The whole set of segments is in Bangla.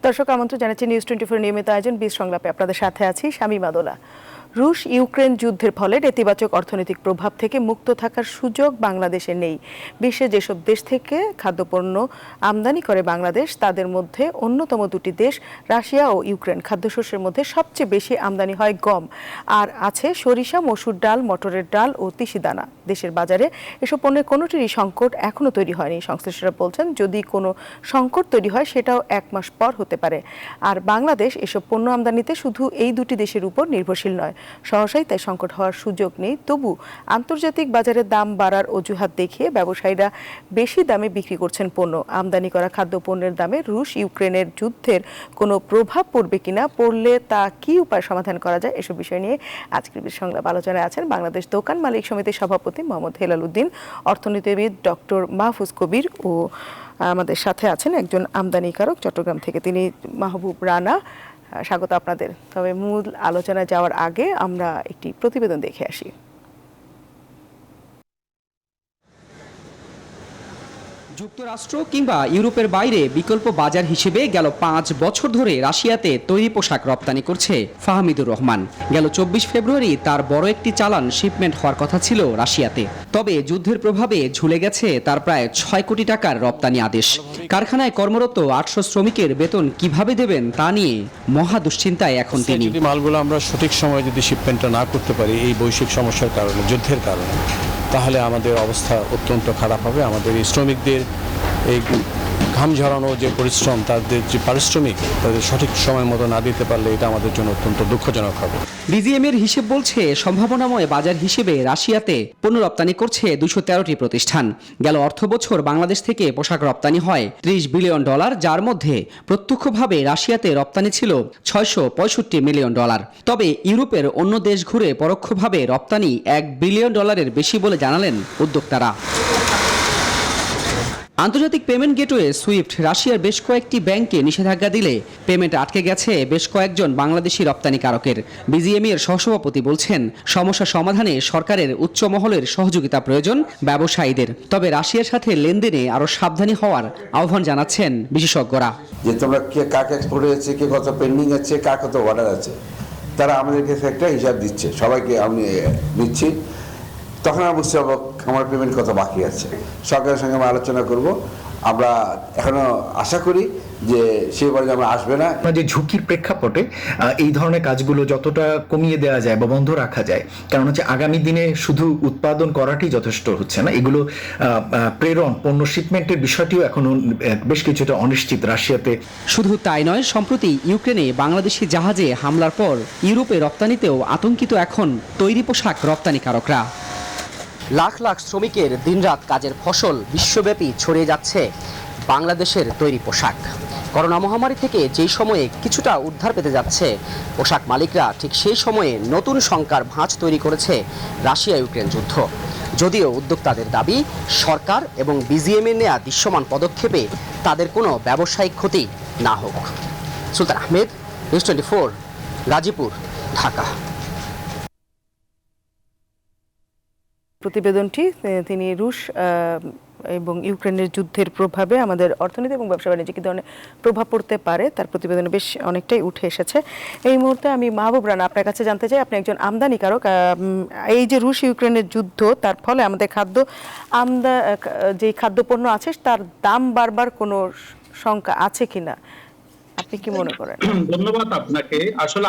দর্শক আমন্ত্রণ জানাচ্ছি নিউজ 24 নিয়মিত আয়োজন 20 সংলাপে আপনাদের সাথে আছি শামীমা দোলা। রুশ ইউক্রেন যুদ্ধের ফলে নেতিবাচক অর্থনৈতিক প্রভাব থেকে মুক্ত থাকার সুযোগ বাংলাদেশে নেই। বিশ্বে যেসব দেশ থেকে খাদ্যপণ্য আমদানি করে বাংলাদেশ, তাদের মধ্যে অন্যতম দুটি দেশ রাশিয়া ও ইউক্রেন। খাদ্যশস্যের মধ্যে সবচেয়ে বেশি আমদানি হয় গম, আর আছে সরিষা, মসুর ডাল, মটরের ডাল ও তিসি দানা। দেশের বাজারে এসব পণ্যের কোনোটিরই সংকট এখনও তৈরি হয়নি। সংশ্লিষ্টরা বলছেন, যদি কোনো সংকট তৈরি হয় সেটাও 1 মাস পর হতে পারে। আর বাংলাদেশ এসব পণ্য আমদানিতে শুধু এই দুটি দেশের উপর নির্ভরশীল নয়, সহসাই তাই সংকট হওয়ার সুযোগ নেই। তবু আন্তর্জাতিক বাজারে দাম বাড়ার অজুহাত দেখিয়ে ব্যবসায়ীরা বেশি দামে বিক্রি করছেন পণ্য। আমদানি করা খাদ্যপণ্যের দামে রুশ ইউক্রেনের যুদ্ধের কোনো প্রভাব পড়বে কিনা, পড়লে তা কি উপায় সমাধান করা যায়, এসব বিষয় নিয়ে আজকের সংলাপ আলোচনায় আছেন বাংলাদেশ দোকান মালিক সমিতির সভাপতি মোহাম্মদ হেলাল উদ্দিন, অর্থনীতিবিদ ডক্টর মাহফুজ কবির ও আমাদের সাথে আছেন একজন আমদানিকারক চট্টগ্রাম থেকে, তিনি মাহবুব রানা। স্বাগত আপনাদের। তবে মূল আলোচনায় যাওয়ার আগে আমরা একটি প্রতিবেদন দেখে আসি। যুক্তরাষ্ট্র কিংবা ইউরোপের বাইরে বিকল্প বাজার হিসেবে গেল 5 বছর ধরে রাশিয়াতে তৈরি পোশাক রপ্তানি করছে ফাহমিদুর রহমান। গেল 24 ফেব্রুয়ারি তার বড় একটি চালান শিপমেন্ট হওয়ার কথা ছিল রাশিয়াতে। তবে যুদ্ধের প্রভাবে ঝুলে গেছে তার প্রায় 6 কোটি টাকার রপ্তানি আদেশ। কারখানায় কর্মরত 800 শ্রমিকের বেতন কিভাবে দেবেন তা নিয়ে মহা দুশ্চিন্তায় এখন তিনি। যদি মালগুলো আমরা সঠিক সময়ে যদি শিপমেন্টটা না করতে পারি এই বৈশ্বিক সমস্যার কারণে, যুদ্ধের কারণে, তাহলে আমাদের অবস্থা অত্যন্ত খারাপ হবে। আমাদের এই শ্রমিকদের এই ঘাম ঝরানো যে পরিশ্রম, তাদের যে পারিশ্রমিক তাদের সঠিক সময় মতো না দিতে পারলে এটা আমাদের জন্য অত্যন্ত দুঃখজনক হবে। বিজিএম এর হিসেব বলছে, সম্ভাবনাময় বাজার হিসেবে রাশিয়াতে পণ্য রপ্তানি করছে 213টি প্রতিষ্ঠান। গেল অর্থ বছর বাংলাদেশ থেকে পোশাক রপ্তানি হয় $30 বিলিয়ন, যার মধ্যে প্রত্যক্ষভাবে রাশিয়াতে রপ্তানি ছিল $665 মিলিয়ন। তবে ইউরোপের অন্য দেশ ঘুরে পরোক্ষভাবে রপ্তানি $1 বিলিয়ন বেশি বলে জানালেন উদ্যোক্তারা। আন্তর্জাতিক পেমেন্ট গেটওয়ে সুইফট রাশিয়ার বেশ কয়েকটি ব্যাংকে নিষেধাজ্ঞা দিলে পেমেন্ট আটকে গেছে বেশ কয়েকজন বাংলাদেশি রপ্তানিকারকের। বিজিএমই এর সহসভাপতি বলছেন, সমস্যা সমাধানে সরকারের উচ্চ মহলের সহযোগিতা প্রয়োজন ব্যবসায়ীদের। তবে রাশিয়ার সাথে লেনদেনে আরো সাবধানী হওয়ার আহ্বান জানাচ্ছেন বিশেষজ্ঞরা। যে তোমরা কে কাকে এক্সপোর্ট হয়েছে, কে কত পেন্ডিং আছে, কার কত অর্ডার আছে, তারা আমাদেরকে একটা হিসাব দিচ্ছে, সবাইকে আমি দিচ্ছি। তখন আমরা বুঝতে পারবো আমার পেমেন্ট কত বাকি আছে। সরকারের সঙ্গে আমরা আলোচনা করব। আমরা এখনো আশা করি যে সেই পর্যায়ে আমরা আসবে না। যে ঝুঁকির প্রেক্ষাপটে এই ধরনের কাজগুলো যতটা কমিয়ে দেওয়া যায় বা বন্ধ রাখা যায়, কারণ হচ্ছে আগামী দিনে শুধু উৎপাদন করাটাই যথেষ্ট হচ্ছে না, এগুলো প্রেরণ পণ্য শিপমেন্টের বিষয়টিও এখনো বেশ কিছুটা অনিশ্চিত রাশিয়াতে। শুধু তাই নয়, সম্প্রতি ইউক্রেনে বাংলাদেশি জাহাজে হামলার পর ইউরোপে রপ্তানিতেও আতঙ্কিত এখন তৈরি পোশাক রপ্তানিকারকরা। লাখ লাখ শ্রমিকের দিনরাত কাজের ফসল বিশ্বব্যাপী ছড়িয়ে যাচ্ছে বাংলাদেশের তৈরি পোশাক। করোনা মহামারী থেকে যেই সময়ে কিছুটা উদ্ধার পেতে যাচ্ছে পোশাক মালিকরা, ঠিক সেই সময়ে নতুন শঙ্কার ভাঁজ তৈরি করেছে রাশিয়া ইউক্রেন যুদ্ধ। যদিও উদ্যোক্তাদের দাবি, সরকার এবং বিজিএমের নেয়া দৃশ্যমান পদক্ষেপে তাদের কোনো ব্যবসায়িক ক্ষতি না হোক। সুলতান আহমেদ, নিউজ 24, গাজীপুর, ঢাকা। প্রতিবেদনটি তিনি রুশ এবং ইউক্রেনের যুদ্ধের প্রভাবে আমাদের অর্থনীতি এবং ব্যবসা বাণিজ্যে কী ধরনের প্রভাব পড়তে পারে তার প্রতিবেদনে বেশ অনেকটাই উঠে এসেছে। এই মুহূর্তে আমি মাহবুব রানা আপনার কাছে জানতে চাই, আপনি একজন আমদানিকারক। এই যে রুশ ইউক্রেনের যুদ্ধ, তার ফলে আমাদের যে খাদ্যপণ্য আছে তার দাম বাড়বার কোনো শঙ্কা আছে কিনা, আপনি কি মনে করেন? ধন্যবাদ আপনাকে। আসলে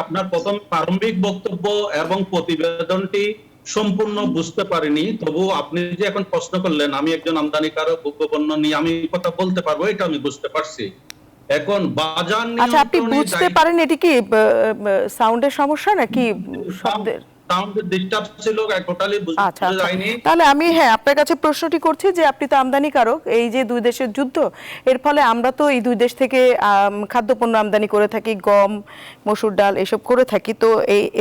আপনার প্রথম প্রারম্ভিক বক্তব্য এবং প্রতিবেদনটি সম্পূর্ণ বুঝতে পারিনি। তবু আপনি যে এখন প্রশ্ন করলেন, আমি একজন আমদানিকারক, ভোগ্যপণ্য নিয়ে আমি কথা বলতে পারবো, এটা আমি বুঝতে পারছি। এখন বাজার নিয়ে আচ্ছা, আপনি বুঝতে পারেন এটি কি সাউন্ডের সমস্যা নাকি শব্দের? তাহলে আমি আপনার কাছে প্রশ্নটি করছি যে আপনি তো আমদানিকারক, এই যে দুই দেশের যুদ্ধ, এর ফলে আমরা তো এই দুই দেশ থেকে খাদ্যপণ্য আমদানি করে থাকি, গম, মসুর ডাল এসব করে থাকি। তো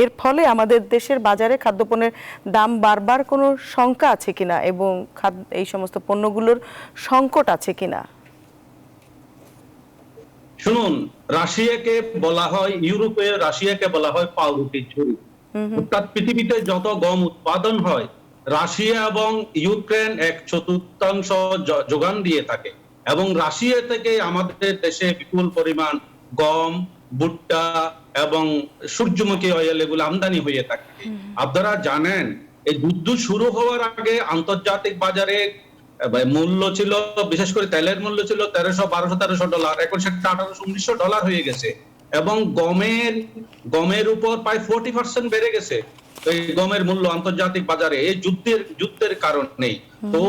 এর ফলে আমাদের দেশের বাজারে খাদ্যপণ্যের দাম বাড়বার কোনো শঙ্কা আছে কিনা এবং এই সমস্ত পণ্যগুলোর সংকট আছে কিনা? শুনুন, রাশিয়াকে বলা হয়, ইউরোপে রাশিয়াকে বলা হয় পাউরুটির ঝুড়ি। অর্থাৎ পৃথিবীতে যত গম উৎপাদন হয় রাশিয়া এবং ইউক্রেন 1/4 যোগান দিয়ে থাকে। এবং রাশিয়া থেকে আমাদের দেশে বিপুল পরিমাণ গম, ভুট্টা এবং সূর্যমুখী অয়েল এগুলো আমদানি হয়ে থাকে। আপনারা জানেন এই যুদ্ধ শুরু হওয়ার আগে আন্তর্জাতিক বাজারে মূল্য ছিল, বিশেষ করে তেলের মূল্য ছিল $1200-1300, এখন সেটা $1800-1900 হয়ে গেছে। এবং গমের উপর প্রায় 40% বেড়ে গেছে এই গমের মূল্য আন্তর্জাতিক বাজারে এই যুদ্ধের কারণেই। তো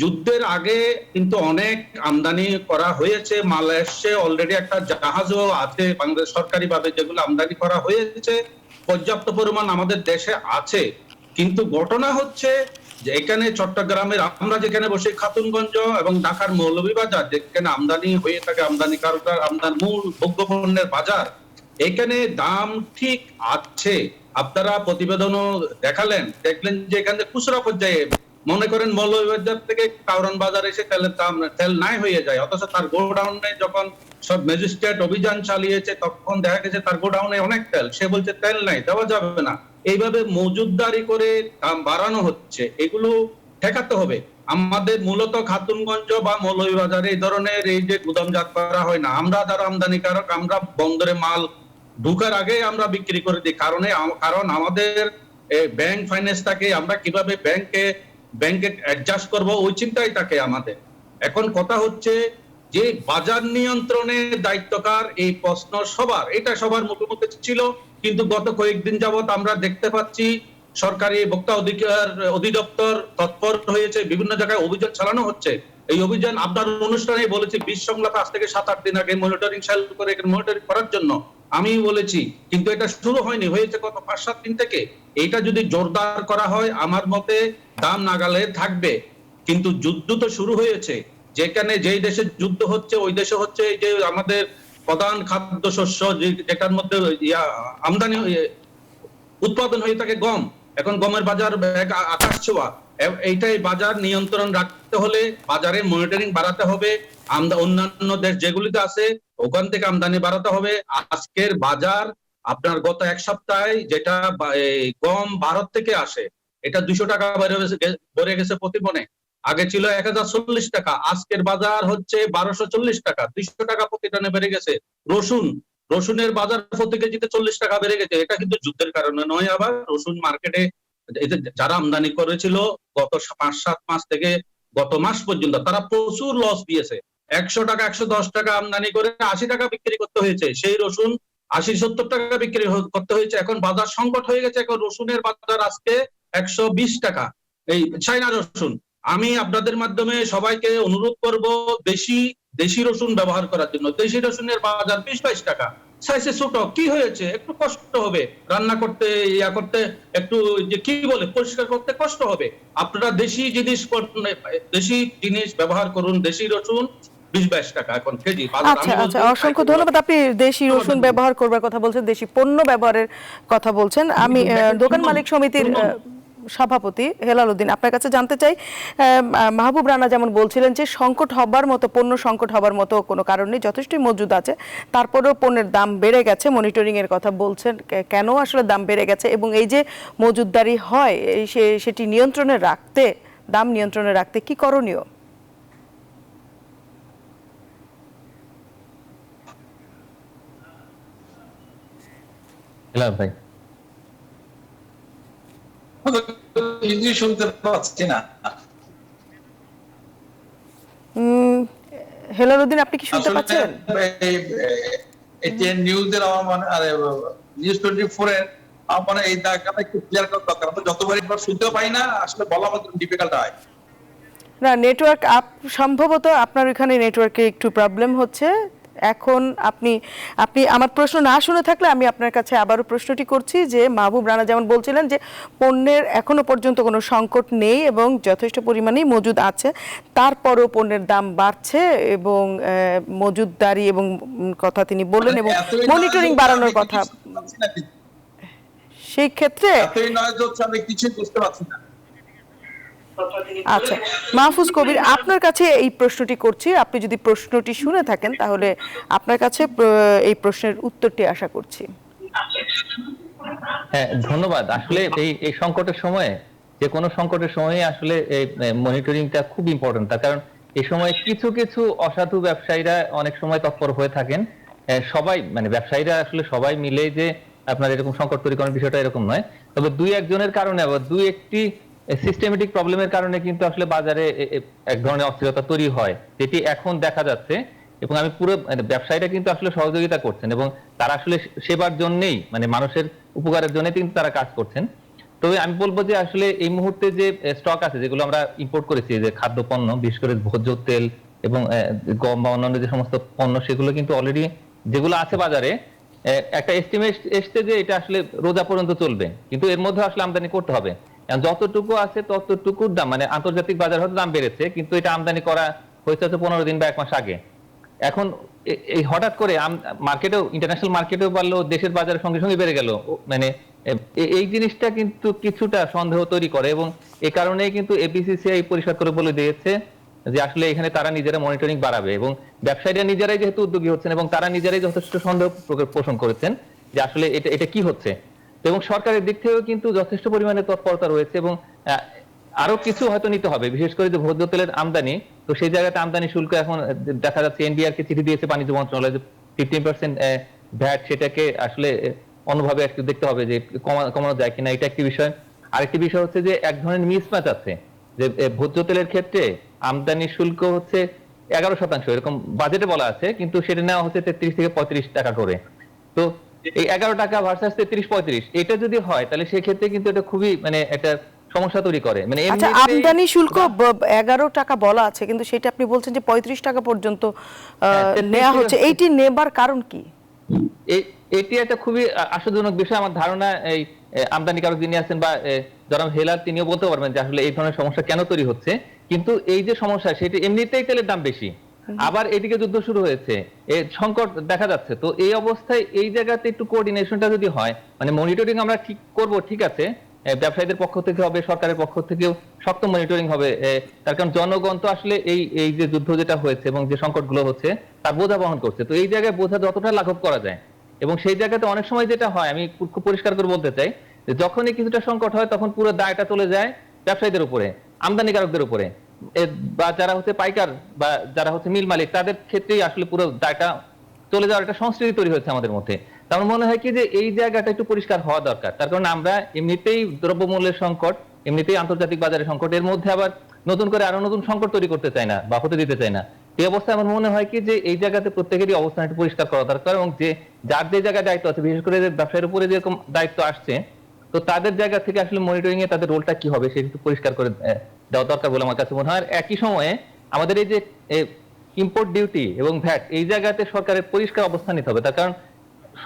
যুদ্ধের আগে কিন্তু অনেক আমদানি করা হয়েছে, মালয়েশিয়া অলরেডি একটা জাহাজও আছে বাংলাদেশ সরকারি ভাবে, যেগুলো আমদানি করা হয়েছে, পর্যাপ্ত পরিমাণ আমাদের দেশে আছে। কিন্তু ঘটনা হচ্ছে যে এখানে চট্টগ্রামের আমরা যেখানে বসে খাতুনগঞ্জ এবং ঢাকার মৌলভীবাজার যেখানে আমদানি হয়ে থাকে, আমদানিকারকরা মূল ভোগ্যপণ্যের বাজার, এখানে দাম ঠিক আছে। আপনারা প্রতিবেদনও দেখলেন যে এখানে খুচরা পর্যায়ে মনে করেন মৌলভীবাজার থেকে কারওয়ান বাজার এসে তেলের দাম তেল নাই হয়ে যায়, অথচ তার গোডাউনে যখন সব ম্যাজিস্ট্রেট অভিযান চালিয়েছে তখন দেখা গেছে তার গোডাউনে অনেক তেল, সে বলছে তেল নাই, দেওয়া যাবে না। এইভাবে মজুদদারি করে দাম বাড়ানো হচ্ছে, এগুলো ঠেকাতে হবে। আমাদের মূলত খাতুনগঞ্জ বা মৌলভীবাজারে এই ধরনের এই যে গুদামজাত করা হয় না, আমরা যারা আমদানিকারক আমরা বন্দরে মাল ঢুকার আগে আমরা বিক্রি করে দিই, কারণ আমাদের ব্যাংক ফাইন্যান্স থাকে, আমরা কিভাবে ব্যাংকে অ্যাডজাস্ট করব ওই চিন্তাই থাকে আমাদের। এখন কথা হচ্ছে যে বাজার নিয়ন্ত্রণের দায়িত্বকার এই প্রশ্ন এটা সবার মুখে মুখে ছিল, কিন্তু গত কয়েকদিন যাবত আমরা দেখতে পাচ্ছি সরকারি ভোক্তা অধিদপ্তর তৎপর হয়েছে, বিভিন্ন জায়গায় অভিযান চালানো হচ্ছে। এই অভিযান আপনার অনুষ্ঠানে বলেছি 20 সংলাপ আজ থেকে 7-8 দিন আগে মনিটরিং সেল করে মনিটরিং করার জন্য আমি বলেছি, কিন্তু এটা শুরু হয়নি, হয়েছে গত 5-7 দিন থেকে। এইটা যদি জোরদার করা হয় আমার মতে দাম নাগালে থাকবে। কিন্তু যুদ্ধ তো শুরু হয়েছে, যেই দেশে যুদ্ধ হচ্ছে ওই দেশে হচ্ছে এই যে আমাদের প্রধান খাদ্যশস্য যেটার মধ্যে আমদানি উৎপাদন হয়ে থাকে গম, এখন গমের বাজার আকাশ ছোঁয়া। এইটাই বাজার নিয়ন্ত্রণ রাখতে হলে বাজারে মনিটরিং বাড়াতে হবে, অন্যান্য দেশ যেগুলিতে আছে ওখান থেকে আমদানি বাড়াতে হবে। আজকের বাজার আপনার গত এক সপ্তাহে যেটা গম ভারত থেকে আসে এটা 200 টাকা বেড়ে গেছে প্রতি মনে, আগে ছিল 1040 টাকা, আজকের বাজার হচ্ছে 1240 টাকা, 200 টাকা প্রতি টনে বেড়ে গেছে। রসুনের বাজার প্রতি কেজিতে 40 টাকা বেড়ে গেছে, এটা কিন্তু যুদ্ধের কারণে নয়। আবার রসুন মার্কেটে যারা আমদানি করেছিল গত 5-7 মাস থেকে গত মাস পর্যন্ত তারা প্রচুর লস দিয়েছে। 100 টাকা 110 টাকা আমদানি করে 80 টাকা বিক্রি করতে হয়েছে, সেই রসুন 80-70 টাকা বিক্রি করতে হয়েছে। এখন বাজার সংকট হয়ে গেছে, এখন রসুনের বাজার আজকে 120 টাকা, এই চাইনা রসুন। আমি আপনাদের মাধ্যমে সবাইকে অনুরোধ করব দেশি রসুন ব্যবহার করার জন্য। দেশি রসুনের বাজার 20-22 টাকা, সাইজে ছোট, কি হয়েছে, একটু কষ্ট হবে রান্না করতে, একটু যে কি বলে পরিষ্কার করতে কষ্ট হবে। আপনারা দেশি জিনিস ব্যবহার করুন, দেশি রসুন 20-22 টাকা এখন কেজি। আচ্ছা, অসংখ্য ধন্যবাদ। আপনি দেশি রসুন ব্যবহার করবার কথা বলছেন, দেশি পণ্য ব্যবহারের কথা বলছেন। আমি দোকান মালিক সমিতির সভাপতি হেলাল উদ্দিন আপনার কাছে জানতে চাই, মাহবুব রানা যেমন বলছিলেন যে পণ্য সংকট হবার মতো কোনো কারণ নেই, যথেষ্টই মজুদ আছে, তারপরেও পণ্যের দাম বেড়ে গেছে, মনিটরিং এর কথা বলছেন, কেন আসলে দাম বেড়ে গেছে এবং এই যে মজুদদারি হয় সেটি দাম নিয়ন্ত্রণে রাখতে কি করণীয়? ভাই শুনতে পাচ্ছি না। হেলাল উদ্দিন আপনি কি শুনতে পাচ্ছেন? নিউজের নিউজ 24 এর আমার এই দাগটা একটু ক্লিয়ার করা দরকার। আমরা যতবার একবার শুনতে পাই না, আসলে বলা আমাদের ডিফিকাল্ট হয়। না, নেটওয়ার্ক সম্ভবত আপনার ওখানে নেটওয়ার্কে একটু প্রবলেম হচ্ছে। এখন আপনি আমার প্রশ্ন না শুনে থাকলে আমি আপনার কাছে আবারও প্রশ্নটি করছি যে মাহবুব রানা যেমন বলছিলেন যে পণ্যের এখনো পর্যন্ত কোনো সংকট নেই এবং যথেষ্ট পরিমাণেই মজুদ আছে, তারপরও পণ্যের দাম বাড়ছে এবং মজুদদারি এবং কথা তিনি বললেন এবং মনিটরিং বাড়ানোর কথা, সেই ক্ষেত্রে আমি কিছু বুঝতে পারছি না। আচ্ছা, মাহফুজ কবির আপনার কাছে এই প্রশ্নটি করছি, আপনি যদি প্রশ্নটি শুনে থাকেন তাহলে আপনার কাছে এই প্রশ্নের উত্তরটি আশা করছি। হ্যাঁ, ধন্যবাদ। আসলে এই সংকটের সময়ে, যে কোনো সংকটের সময়ে আসলে এই মনিটরিংটা খুব ইম্পর্টেন্ট, তার কারণ এই সময় কিছু কিছু অসাধু ব্যবসায়ীরা অনেক সময় তৎপর হয়ে থাকেন। সবাই মানে ব্যবসায়ীরা আসলে সবাই মিলে যে আপনার এরকম সংকট তৈরি করার বিষয়টা এরকম নয়, তবে দুই একজনের কারণে আবার দুই একটি সিস্টেমেটিক প্রবলেমের কারণে কিন্তু আসলে বাজারে এক ধরনের অস্থিরতা তৈরি হয়, যেটি এখন দেখা যাচ্ছে। এবং আমি পুরো ব্যবসায়ীরা কিন্তু আসলে সহযোগিতা করছেন এবং তারা আসলে সেবার জন্যই মানে মানুষের উপকারের জন্য কিন্তু তারা কাজ করছেন। তবে আমি বলবো যে আসলে এই মুহূর্তে যে স্টক আছে যেগুলো আমরা ইম্পোর্ট করেছি, যে খাদ্যপণ্য বিশেষ করে ভোজ্য তেল এবং গম বা অন্যান্য যে সমস্ত পণ্য, সেগুলো কিন্তু অলরেডি যেগুলো আছে বাজারে একটা এস্টিমেট এসছে যে এটা আসলে রোজা পর্যন্ত চলবে, কিন্তু এর মধ্যে আসলে আমদানি করতে হবে। যতটুকু আছে ততটুকুর দাম মানে আন্তর্জাতিক বাজার হয়তো দাম বেড়েছে, কিন্তু এটা আমদানি করা হয়েছে 15 দিন বা 1 মাস আগে। এখন এই হঠাৎ করে মার্কেটেও ইন্টারন্যাশনাল মার্কেটেও বাড়লো, দেশের বাজারের সঙ্গে সঙ্গে বেড়ে গেল, মানে এই জিনিসটা কিন্তু কিছুটা সন্দেহ তৈরি করে এবং এই কারণেই কিন্তু এপিসিসিআই পরিষ্কার করে বলে দিয়েছে যে আসলে এখানে তারা নিজেরা মনিটরিং বাড়াবে এবং ব্যবসায়ীরা নিজেরাই যেহেতু উদ্যোগী হচ্ছেন এবং তারা নিজেরাই যথেষ্ট সন্দেহ পোষণ করেছেন যে আসলে এটা কি হচ্ছে। এবং সরকারের দিক থেকেও কিন্তু যথেষ্ট পরিমাণে তৎপরতা রয়েছে এবং আরো কিছু হয়তো নিতে হবে, বিশেষ করে যে ভোজ্য তেলের আমদানি, তো সেই জায়গাতে আমদানি শুল্ক এখন দেখা যাচ্ছে এনবিআর কে চিঠি দিয়েছে বাণিজ্য মন্ত্রণালয় যে 15% ভ্যাট সেটাকে আসলে অন্যভাবে একটু দেখতে হবে যে কমানো যায় কিনা, এটা একটি বিষয়। আরেকটি বিষয় হচ্ছে যে এক ধরনের মিসম্যাচ আছে যে ভোজ্য তেলের ক্ষেত্রে আমদানি শুল্ক হচ্ছে 11% এরকম বাজেটে বলা আছে, কিন্তু সেটা নেওয়া হচ্ছে 33 থেকে 35 টাকা করে। তো এই 11 টাকা ভার্সাস 33-35 এটা যদি হয় তাহলে সেক্ষেত্রে কিন্তু এটা খুবই মানে একটা সমস্যা তৈরি করে। মানে আচ্ছা, আমদানি শুল্ক 11 টাকা বলা আছে, কিন্তু সেটা আপনি বলছেন যে 35 টাকা পর্যন্ত নেওয়া হচ্ছে, এইটি নেবার কারণ কি? এটি একটা খুবই আশাজনক বিষয়। আমার ধারণা এই আমদানিকারক যিনি আছেন বা জনাব হেলাল তিনিও বলতে পারবেন যে আসলে এই ধরনের সমস্যা কেন তৈরি হচ্ছে। কিন্তু এই যে সমস্যা সেটি এমনিতেই তেলের দাম বেশি, আবার এদিকে যুদ্ধ শুরু হয়েছে, সংকট দেখা যাচ্ছে। তো এই অবস্থায় এই জায়গাতে একটু কোঅর্ডিনেশনটা যদি হয়, মানে মনিটরিং আমরা ঠিক করব, ঠিক আছে, ব্যবসায়ীদের পক্ষ থেকে হবে, সরকারের পক্ষ থেকেও শক্ত মনিটরিং হবে, তার কারণ জনগণ তো আসলে এই যে যুদ্ধ যেটা হয়েছে এবং যে সংকটগুলো হচ্ছে তার বোঝা বহন করছে। তো এই জায়গায় বোঝা যতটা লাঘব করা যায়, এবং সেই জায়গাতে অনেক সময় যেটা হয় আমি খুব পরিষ্কার করে বলতে চাই যে যখনই কিছুটা সংকট হয় তখন পুরো দায়টা চলে যায় ব্যবসায়ীদের উপরে, আমদানিকারকদের উপরে, বা যারা হচ্ছে পাইকার বা যারা হচ্ছে মিল মালিক, তাদের ক্ষেত্রেই আসলে পুরো দায়টা চলে যাওয়ার একটা সংস্কৃতি তৈরি হয়েছে আমাদের মধ্যে। আমার মনে হয় কি যে এই জায়গাটা একটু পরিষ্কার হওয়া দরকার, তার কারণ আমরা এমনিতেই দ্রব্যমূল্যের সংকট, এমনিতেই আন্তর্জাতিক বাজারের সংকট, এর মধ্যে আবার নতুন করে আরো নতুন সংকট তৈরি করতে চাই না বা হতে দিতে চাই না। এই অবস্থায় আমার মনে হয় কি যে এই জায়গাতে প্রত্যেকেরই অবস্থান একটু পরিষ্কার করা দরকার, এবং যে যার যে জায়গায় দায়িত্ব আছে, বিশেষ করে ব্যবসায়ের উপরে যেরকম দায়িত্ব আসছে, তো তাদের জায়গা থেকে আসলে মনিটরিং এ তাদের রোলটা কি হবে সেটা একটু পরিষ্কার করে দেওয়া দরকার বলে আমার কাছে মনে হয়। আর একই সময়ে আমাদের এই যে ইম্পোর্ট ডিউটি এবং ভ্যাট, এই জায়গাতে সরকারের পরিষ্কার অবস্থান নিতে হবে, তার কারণ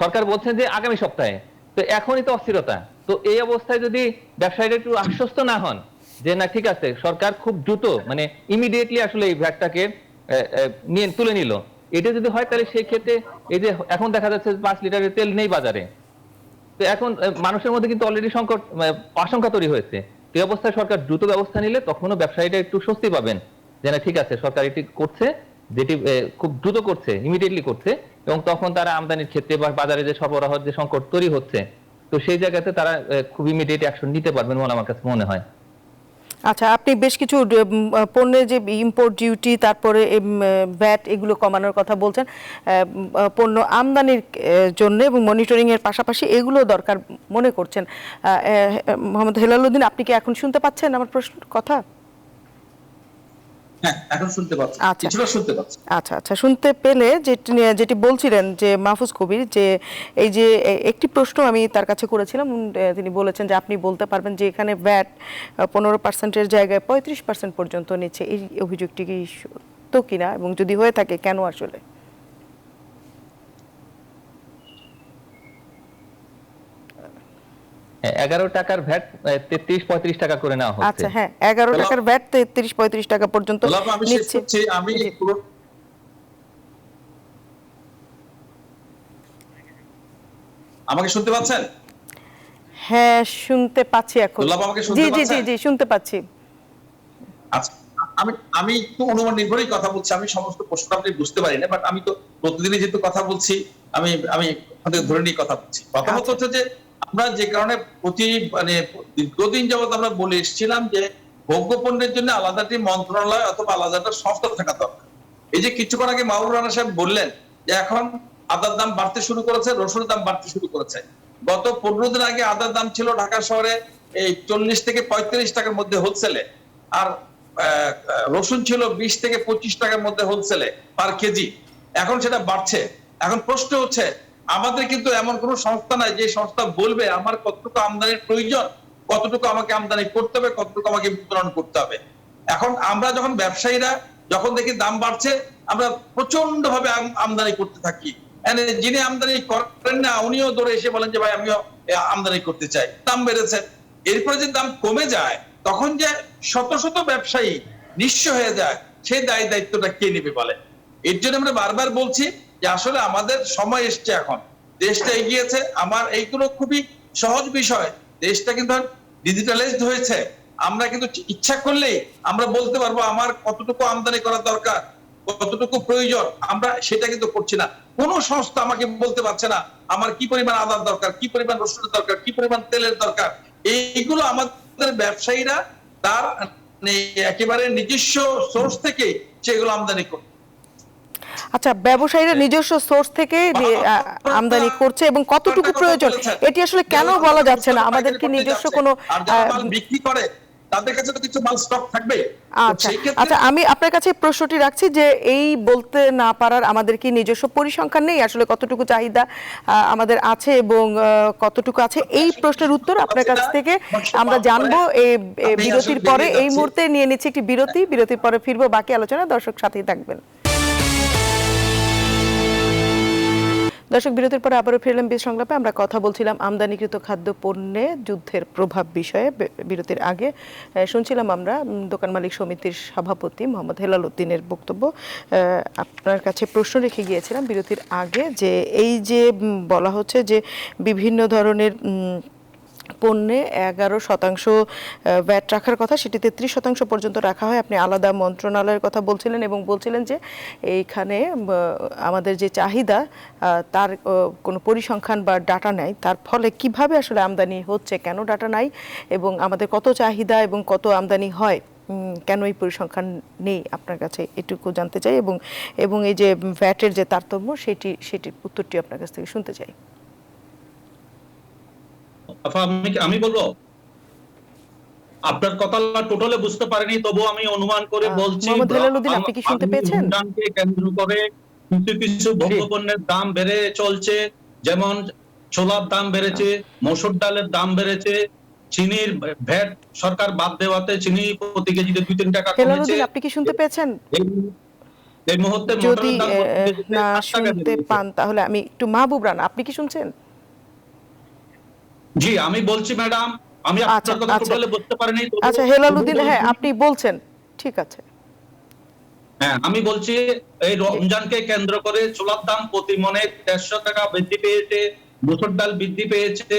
সরকার বলছেন যে আগামী সপ্তাহে, তো এখনই তো অস্থিরতা। তো এই অবস্থায় যদি ব্যবসায়ীরা একটু আশ্বস্ত না হন যে না ঠিক আছে সরকার খুব দ্রুত মানে ইমিডিয়েটলি আসলে এই ভ্যাটটাকে নিয়ে তুলে নিল, এটা যদি হয় তাহলে সেই ক্ষেত্রে এই যে এখন দেখা যাচ্ছে 5 লিটারের তেল নেই বাজারে, তো এখন মানুষের মধ্যে কিন্তু অলরেডি সংকট আশঙ্কা তৈরি হয়েছে। এই অবস্থায় সরকার দ্রুত ব্যবস্থা নিলে তখনও ব্যবসায়ীরা একটু স্বস্তি পাবেন যে না ঠিক আছে সরকার এটি করছে, যেটি খুব দ্রুত করছে, ইমিডিয়েটলি করছে, এবং তখন তারা আমদানির ক্ষেত্রে বা বাজারে যে সরবরাহের যে সংকট তৈরি হচ্ছে, তো সেই জায়গাতে তারা খুব ইমিডিয়েট অ্যাকশন নিতে পারবেন বলে আমার কাছে মনে হয়। আচ্ছা, আপনি বেশ কিছু পণ্যের যে ইম্পোর্ট ডিউটি, তারপরে ভ্যাট, এগুলো কমানোর কথা বলছেন পণ্য আমদানির জন্য, এবং মনিটরিং এর পাশাপাশি এগুলো দরকার মনে করছেন। মোহাম্মদ হেলালুদ্দিন, আপনি কি এখন শুনতে পাচ্ছেন আমার প্রশ্ন কথা? হ্যাঁ, এখন শুনতে পাচ্ছি, আচ্ছা, কিছুটা শুনতে পাচ্ছি। আচ্ছা, শুনতে পেলে যেটি বলছিলেন যে মাহফুজ কবির, যে এই যে একটি প্রশ্ন আমি তার কাছে করেছিলাম, তিনি বলেছেন যে আপনি বলতে পারবেন যে এখানে ভ্যাট 15%-এর জায়গায় 35% পর্যন্ত নিচ্ছে, এই অভিযোগটি কি সত্য কিনা, এবং যদি হয়ে থাকে কেন আসলে? 11 টাকার ভ্যাট 33-35 টাকা করে নেওয়া হচ্ছে। আচ্ছা, হ্যাঁ, 11 টাকার ভ্যাট 33-35 টাকা পর্যন্ত নিচ্ছে। আমি আমাকে শুনতে পাচ্ছেন? হ্যাঁ, শুনতে পাচ্ছি এখন। জি, শুনতে পাচ্ছি। আচ্ছা, আমি একটু অনুমান নির্ভরই কথা বলছি, আমি সমস্ত প্রশ্ন আপনি বুঝতে পারি না, বাট আমি তো প্রতিদিনই যেহেতু কথা বলছি, আমি ধরে নিয়ে কথা বলছি। কথা হচ্ছে যে আমরা যে কারণে দীর্ঘদিন যাবত আমরা বলে এসেছিলাম যে ভোগ্য পণ্যের জন্য আলাদা একটি মন্ত্রণালয় অথবা আলাদা একটা সংস্থা থাকা দরকার। এই যে কিছুক্ষণ আগে মাহবুব রানা সাহেব বললেন যে এখন আদার দাম বাড়তে শুরু করেছে, রসুনের দাম বাড়তে শুরু করেছে। গত 15 দিন আগে আদার দাম ছিল ঢাকা শহরে এই 40 থেকে 45 টাকার মধ্যে হোলসেলে, আর রসুন ছিল 20 থেকে 25 টাকার মধ্যে হোলসেলে পার কেজি। এখন সেটা বাড়ছে। এখন প্রশ্ন হচ্ছে, আমাদের কিন্তু এমন কোনো সংস্থা নাই যে সংস্থা বলবে আমার কতটুকু আমদানির প্রয়োজন, কতটুকু আমাকে আমদানি করতে হবে, কতটুকু আমাকে বিতরণ করতে হবে। এখন আমরা যখন ব্যবসায়ীরা যখন দেখি দাম বাড়ছে, আমরা প্রচন্ড ভাবে আমদানি করতে থাকি। যিনি আমদানি করেন না উনিও দৌড়ে এসে বলেন যে ভাই আমিও আমদানি করতে চাই, দাম বেড়েছে। এরপরে যে দাম কমে যায় তখন যে শত শত ব্যবসায়ী নিঃস্ব হয়ে যায়, সেই দায়িত্বটা কে নেবে বলে? এর জন্য আমরা বারবার বলছি যে আসলে আমাদের সময় এসছে, এখন দেশটা এগিয়েছে। আমার এইগুলো খুবই সহজ বিষয়, দেশটা কিন্তু ডিজিটালাইজড হয়েছে। আমরা কিন্তু ইচ্ছা করলেই আমরা বলতে পারবো আমার কতটুকু আমদানি করা দরকার, কতটুকু প্রয়োজন। আমরা সেটা কিন্তু করছি না। কোন সংস্থা আমাকে বলতে পারছে না আমার কি পরিমাণ আদার দরকার, কি পরিমাণ রসুনের দরকার, কি পরিমাণ তেলের দরকার। এইগুলো আমাদের ব্যবসায়ীরা তার একেবারে নিজস্ব সোর্স থেকে সেগুলো আমদানি করে। আচ্ছা, ব্যবসায়ীরা নিজস্ব সোর্স থেকে আমদানি করছে এবং কতটুকু প্রয়োজন এটি আসলে কেন বলা যাচ্ছে না? আমাদের কি নিজস্ব কোনো বিক্রি করে তাদের কাছে তো কিছু মাল স্টক থাকবে। আচ্ছা, আমি আপনার কাছে প্রশ্নটি রাখছি যে এই বলতে না পারার আমাদের কি নিজস্ব পরিসংখ্যান নেই আসলে কতটুকু চাহিদা আমাদের আছে এবং কতটুকু আছে? এই প্রশ্নের উত্তর আপনার কাছ থেকে আমরা জানবো এই বিরতির পরে। এই মুহূর্তে নিয়ে নিচ্ছি একটি বিরতি, বিরতির পরে ফিরবো বাকি আলোচনা। দর্শক সাথেই থাকবেন। দর্শক, বিরতির পরে আবারও ফিরলাম বীজ সংলাপে। আমরা কথা বলছিলাম আমদানিকৃত খাদ্য পণ্যে যুদ্ধের প্রভাব বিষয়ে। বিরতির আগে শুনছিলাম আমরা দোকান মালিক সমিতির সভাপতি মোহাম্মদ হেলাল উদ্দিনের বক্তব্য। আপনার কাছে প্রশ্ন রেখে গিয়েছিলাম বিরতির আগে যে এই যে বলা হচ্ছে যে বিভিন্ন ধরনের পণ্যে 11% ভ্যাট রাখার কথা, সেটি 33% পর্যন্ত রাখা হয়। আপনি আলাদা মন্ত্রণালয়ের কথা বলছিলেন এবং বলছিলেন যে এইখানে আমাদের যে চাহিদা তার কোনো পরিসংখ্যান বা ডাটা নাই, তার ফলে কিভাবে আসলে আমদানি হচ্ছে, কেন ডাটা নাই এবং আমাদের কত চাহিদা এবং কত আমদানি হয়, কেন এই পরিসংখ্যান নেই আপনার কাছে, এটুকু জানতে চাই। এবং এই যে ভ্যাটের যে তারতম্য সেটির উত্তরটি আপনার কাছ থেকে শুনতে চাই। আমি বলবো, আপনার কথা টোটালি বুঝতে পারিনি, তবু আমি অনুমান করে বলছি। আপনি কি শুনতে পেয়েছেন? কেন্দ্র করে কিছু কিছু ভোগ্যপণ্যের দাম বেড়ে চলছে, যেমন ছোলার দাম বেড়েছে, মসুর ডালের দাম বেড়েছে, চিনির ভ্যাট সরকার বাদ দেওয়াতে চিনি প্রতি কেজিতে 2-3 টাকা কমেছে। আপনি কি শুনতে পেয়েছেন? এই মুহূর্তে যদি না শুনতে পান তাহলে আমি একটু মাহবুব রানা, আপনি কি শুনছেন? জি, আমি বলছি ম্যাডাম, আমি আপনার কথা টোটালি বুঝতে পারিনি। আচ্ছা হেলাল উদ্দিন, হ্যাঁ আপনি বলছেন, ঠিক আছে। হ্যাঁ, আমি বলছি এই রমজানকে কেন্দ্র করে ছোলার দাম প্রতি মনে 150 টাকা বৃদ্ধি পেয়েছে, মসুর ডাল বৃদ্ধি পেয়েছে,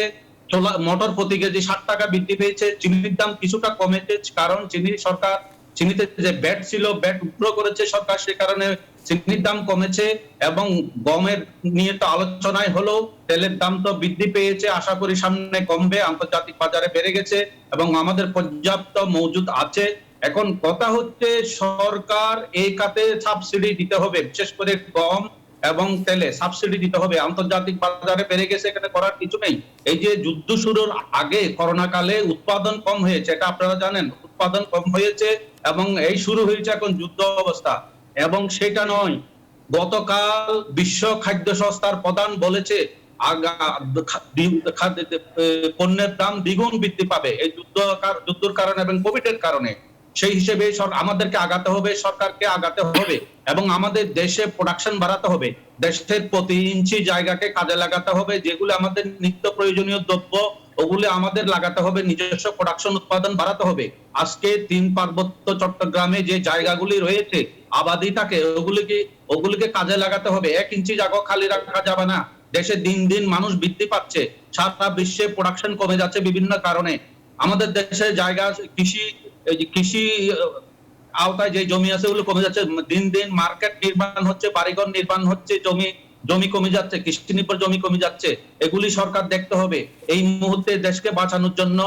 ছোলা মটর প্রতি কেজি 60 টাকা বৃদ্ধি পেয়েছে, চিনির দাম কিছুটা কমেছে কারণ চিনিতে যে ব্যাট ছিল ব্যাট উঠ্রো করেছে সরকার, সে কারণে চিনির দাম কমেছে। এবং গমের নিয়ে তো আলোচনায় হলো, তেলের দাম তো বৃদ্ধি পেয়েছে, আশা করি সামনে কমবে, আন্তর্জাতিক বাজারে বেড়ে গেছে এবং আমাদের পর্যাপ্ত মজুদ আছে। এখন কথা হচ্ছে সরকার এই খাতে সাবসিডি দিতে হবে, বিশেষ করে গম এবং তেলে সাবসিডি দিতে হবে। আন্তর্জাতিক বাজারে বেড়ে গেছে, এখানে করার কিছু নেই। এই যে যুদ্ধ শুরুর আগে করোনা কালে উৎপাদন কম হয়েছে, এটা আপনারা জানেন, উৎপাদন কম হয়েছে এবং এই শুরু হয়েছে এখন যুদ্ধ অবস্থা। এবং সেটা নয়, গতকাল বিশ্ব খাদ্য সংস্থার প্রধান বলেছে পণ্যের দাম দ্বিগুণ বৃদ্ধি পাবে এই যুদ্ধের কারণে এবং কোভিডের কারণে। সেই হিসেবে আমাদেরকে আগাতে হবে, সরকারকে আগাতে হবে এবং আমাদের দেশে প্রোডাকশন বাড়াতে হবে। দেশের প্রতি ইঞ্চি জায়গাকে কাজে লাগাতে হবে, যেগুলো আমাদের নিত্য প্রয়োজনীয় দ্রব্য ওগুলো আমাদের লাগাতে হবে, নিজস্ব প্রোডাকশন উৎপাদন বাড়াতে হবে। আজকে 3 পার্বত্য চট্টগ্রামে যে জায়গাগুলি রয়েছে আবাদি থাকে, ওগুলিকে কাজে লাগাতে হবে। 1 ইঞ্চি জায়গা খালি রাখা যাবে না। দেশে দিন দিন মানুষ বৃদ্ধি পাচ্ছে, সারা বিশ্বে প্রোডাকশন কমে যাচ্ছে বিভিন্ন কারণে। আমাদের দেশে জায়গা কৃষি আওতায় যে জমি আছে ওগুলো কমে যাচ্ছে, দিন দিন মার্কেট নির্মাণ হচ্ছে, বাড়িঘর নির্মাণ হচ্ছে, জমি কমে যাচ্ছে, কৃষি নির্ভর জমি কমে যাচ্ছে। এগুলি সরকার দেখতে হবে। এই মুহূর্তে দেশকে বাঁচানোর জন্য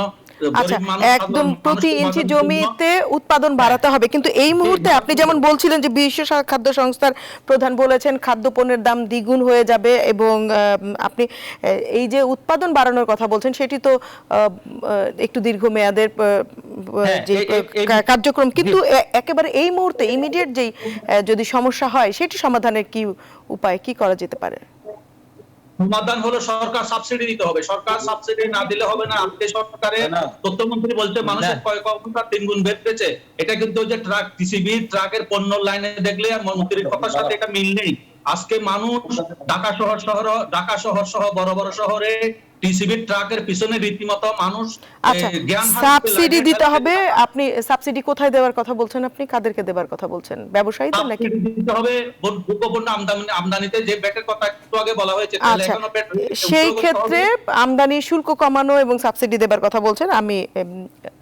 আচ্ছা, গরিব মানুষ, একদম সাধারণ প্রতি মানুষকে ইঞ্চি বাঁচানোর জন্য। জমিতে উৎপাদন বাড়াতে হবে, কিন্তু এই মুহূর্তে আপনি যেমন বলছিলেন যে বিশ্ব খাদ্য সংস্থার প্রধান বলেছেন খাদ্যপণ্যের দাম দ্বিগুণ হয়ে যাবে, এবং আপনি এই যে উৎপাদন বাড়ানোর কথা বলছেন সেটি তো একটু দীর্ঘমেয়াদের যে কার্যক্রম, কিন্তু একেবারে এই মুহূর্তে ইমিডিয়েট যেই যদি সমস্যা হয় সেটি সমাধানের কি উপায়, কি করা যেতে পারে? সমাধান হলো সরকার সাবসিডি দিতে হবে। সরকার সাবসিডি না দিলে হবে না। আজকে সরকারের তথ্যমন্ত্রী বলছে মানুষের ক্রয় ক্ষমতা 3 গুণ বেড়েছে। এটা কিন্তু যে ট্রাক টিসিবি ট্রাকের পণ্য লাইনে দেখলে মন্ত্রীর কথার সাথে এটা মিল নেই। আজকে মানুষ ঢাকা শহর সহ বড় বড় শহরে টিসিবি ট্রাকের পিছনে রীতিমতো মানুষ আচ্ছা, জ্ঞান সাবসিডি দিতে হবে। আপনি সাবসিডি কোথায় দেওয়ার কথা বলছেন? আপনি কাদেরকে দেওয়ার কথা বলছেন? ব্যবসায়ীদের নাকি? সাবসিডি দিতে হবে ভোগ্যপণ্য আমদানিতে, যে ব্যাটের কথা একটু আগে বলা হয়েছে। তাহলে আচ্ছা, এখনো ব্যাট সেই ক্ষেত্রে আমদানি শুল্ক কমানো এবং সাবসিডি দেবার কথা বলছেন। আমি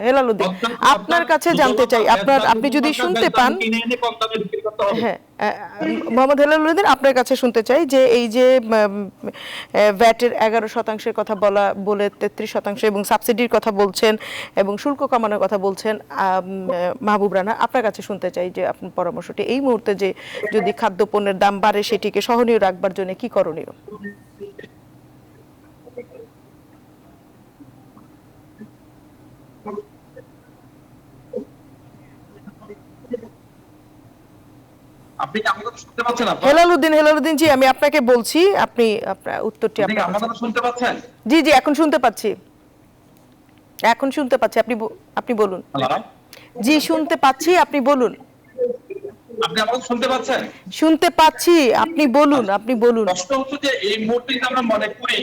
হেলালুদ্দিন আপনার কাছে জানতে চাই, আপনি যদি শুনতে পান, হ্যাঁ, মোহাম্মদ হেলালুদ্দিন আপনার কাছে শুনতে চাই যে এই যে ভ্যাটের 11% কথা বলে 33% এবং সাবসিডির কথা বলছেন এবং শুল্ক কমানোর কথা বলছেন, মাহবুব রানা আপনার কাছে শুনতে চাই যে আপনার পরামর্শটি এই মুহূর্তে যে যদি খাদ্যপণ্যের দাম বাড়ে সেটিকে সহনীয় রাখবার জন্য কি করণীয়? আপনি কি আমার কথা শুনতে পাচ্ছেন? হেলালুদ্দিন জি, আমি আপনাকে বলছি, আপনি আপনার উত্তরটি আপনি কি আমার কথা শুনতে পাচ্ছেন? জি জি, এখন শুনতে পাচ্ছি, আপনি বলুন। জি, শুনতে পাচ্ছি, আপনি বলুন। আপনি আমার কথা শুনতে পাচ্ছেন? শুনতে পাচ্ছি, আপনি বলুন। প্রশ্ন হচ্ছে যে এই মুহূর্তে যদি আমরা মনে করি,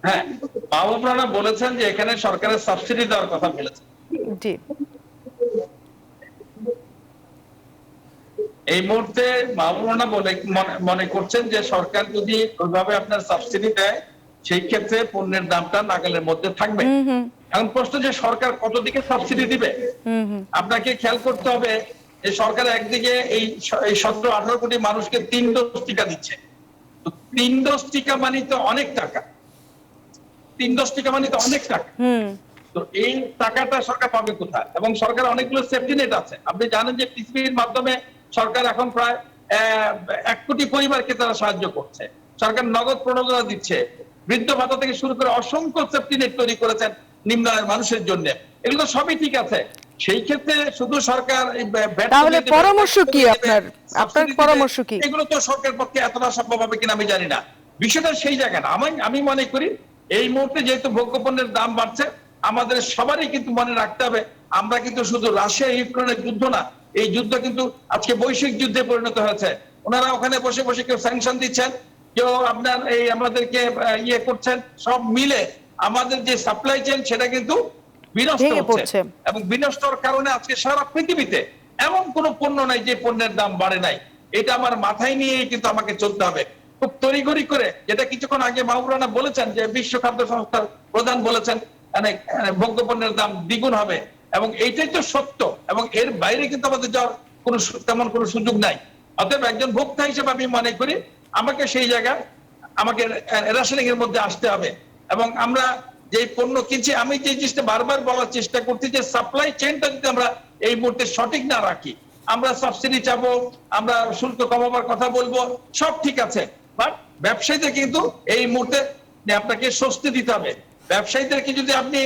হ্যাঁ, মাহবুব রানা বলেছেন যে এখানে সরকারের সাবসিডি দেওয়ার কথা বলেছেন। জি, এই মুহূর্তে মাহবুব রানা মনে করছেন যে সরকার যদি ওইভাবে আপনার সাবসিডি দেয় সেই ক্ষেত্রে পণ্যের দামটা নাগালের মধ্যে থাকবে। এখন প্রশ্ন যে সরকার কত দিকে সাবসিডি দিবে? আপনাকে খেয়াল করতে হবে যে সরকার একদিকে এই 17-18 কোটি মানুষকে 3 ডোজ টিকা দিচ্ছে। তো 3 ডোজ টিকা মানে তো অনেক টাকা। 3 ডোজ টিকা মানে তো অনেক টাকা। তো এই টাকাটা সরকার পাবে কোথায়? এবং সরকার অনেকগুলো সেফটি নেট আছে। আপনি জানেন যে টিসিবির মাধ্যমে সরকার এখন প্রায় 1 কোটি পরিবারকে তারা সাহায্য করছে। সরকার নগদ প্রণোদনা দিচ্ছে, বৃদ্ধ ভাতা থেকে শুরু করে অসংখ্য সেফটি নেট তৈরি করেছেন নিম্ন আয়ের মানুষের জন্য। এগুলো সবই ঠিক আছে। সেই ক্ষেত্রে শুধু সরকার তাহলে পরামর্শ কি আপনার পরামর্শ কি? এগুলো তো সরকারের পক্ষে এতটা সম্ভব হবে কিনা আমি জানি না। বিষয়টা সেই জায়গা না। আমি মনে করি এই মুহূর্তে যেহেতু ভোগ্যপণ্যের দাম বাড়ছে, আমাদের সবারই কিন্তু মনে রাখতে হবে আমরা কিন্তু শুধু রাশিয়া ইউক্রেনের যুদ্ধ না, এই যুদ্ধ কিন্তু আজকে বৈশ্বিক যুদ্ধে পরিণত হয়েছে। ওনারা ওখানে বসে বসে কেউ স্যাংশন দিচ্ছেন, কেউ আপনার এই আমাদেরকে ইয়ে করছেন, সব মিলে আমাদের যে সাপ্লাই চেইন সেটা কিন্তু বিনষ্ট হচ্ছে। এবং বিনষ্টর কারণে আজকে সারা পৃথিবীতে এমন কোন পণ্য নাই যে পণ্যের দাম বাড়ে নাই। এটা আমার মাথায় নিয়ে কিন্তু আমাকে চলতে হবে খুব তড়িঘড়ি করে। যেটা কিছুক্ষণ আগে মাহবুব রানা বলেছেন যে বিশ্ব খাদ্য সংস্থার প্রধান বলেছেন ভোগ্যপণ্যের দাম দ্বিগুণ হবে, এবং এইটাই তো সত্য। এবং এর বাইরে কিন্তু আমাদের যাওয়ার তেমন কোনো সুযোগ নাই। অতএব একজন ভোক্তা হিসেবে আমি মনে করি আমাকে সেই জায়গায় আমাকে রেশনিং এর মধ্যে আসতে হবে। এবং আমরা যে পণ্য কিনছি, আমি যে জিনিসটা বারবার বলার চেষ্টা করছি যে সাপ্লাই চেইনটা যদি আমরা এই মুহূর্তে সঠিক না রাখি, আমরা সাবসিডি চাবো, আমরা শুল্ক কমাবার কথা বলবো, সব ঠিক আছে, বাট ব্যবসায়ীদের কিন্তু এই মুহূর্তে আপনাকে স্বস্তি দিতে হবে। ব্যবসায়ীদেরকে যদি আপনি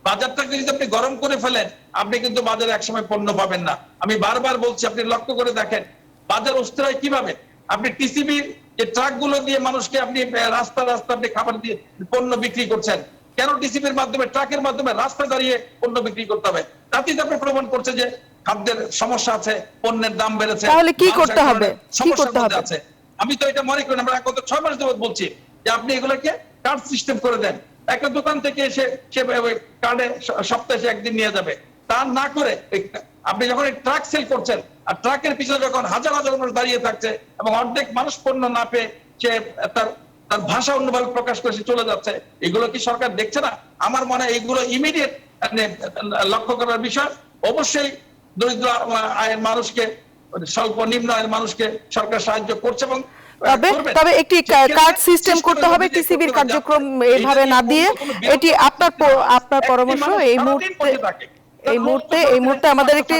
বাজারটাকে যদি আপনি গরম করে ফেলেন, আপনি কিন্তু বাজারে একসময় পণ্য পাবেন না। আমি বারবার বলছি, আপনি লক্ষ্য করে দেখেন বাজার অস্থির হয় কিভাবে। আপনি টিসিবি যে ট্রাক গুলো দিয়ে মানুষকে আপনি রাস্তা আপনি খাবার দিয়ে পণ্য বিক্রি করছেন, কেন টিসিবির মাধ্যমে ট্রাকের মাধ্যমে রাস্তা দাঁড়িয়ে পণ্য বিক্রি করতে হবে? তাতেই আপনি প্রমাণ করছে যে খাদ্যের সমস্যা আছে, পণ্যের দাম বেড়েছে। তাহলে কি করতে হবে? আমি তো এটা মনে করি, আমরা গত 6 মাস যাবত বলছি যে আপনি এগুলোকে কার্ড সিস্টেম করে দেন। একটা দোকান থেকে এসে সে কার্ডে সপ্তাহে একদিন নিয়ে যাবে, তা না করে আপনি যখন ট্রাক সেল করছেন আর ট্রাকের পিছনে যখন হাজার হাজার মানুষ দাঁড়িয়ে থাকছে এবং অর্ধেক মানুষ পণ্য না পেয়ে সে তার ভাষা অন্যভাবে প্রকাশ করে সে চলে যাচ্ছে, এগুলো কি সরকার দেখছে না? আমার মনে হয় এইগুলো ইমিডিয়েট লক্ষ্য করার বিষয়। অবশ্যই দরিদ্র আয়ের মানুষকে, স্বল্প নিম্ন আয়ের মানুষকে সরকার সাহায্য করছে এবং তবে একটি কার্ড সিস্টেম করতে হবে, টিসিবির কার্যক্রম এইভাবে না দিয়ে। এটি আপনার পরামর্শ। এই মুহূর্তে আমাদের একটি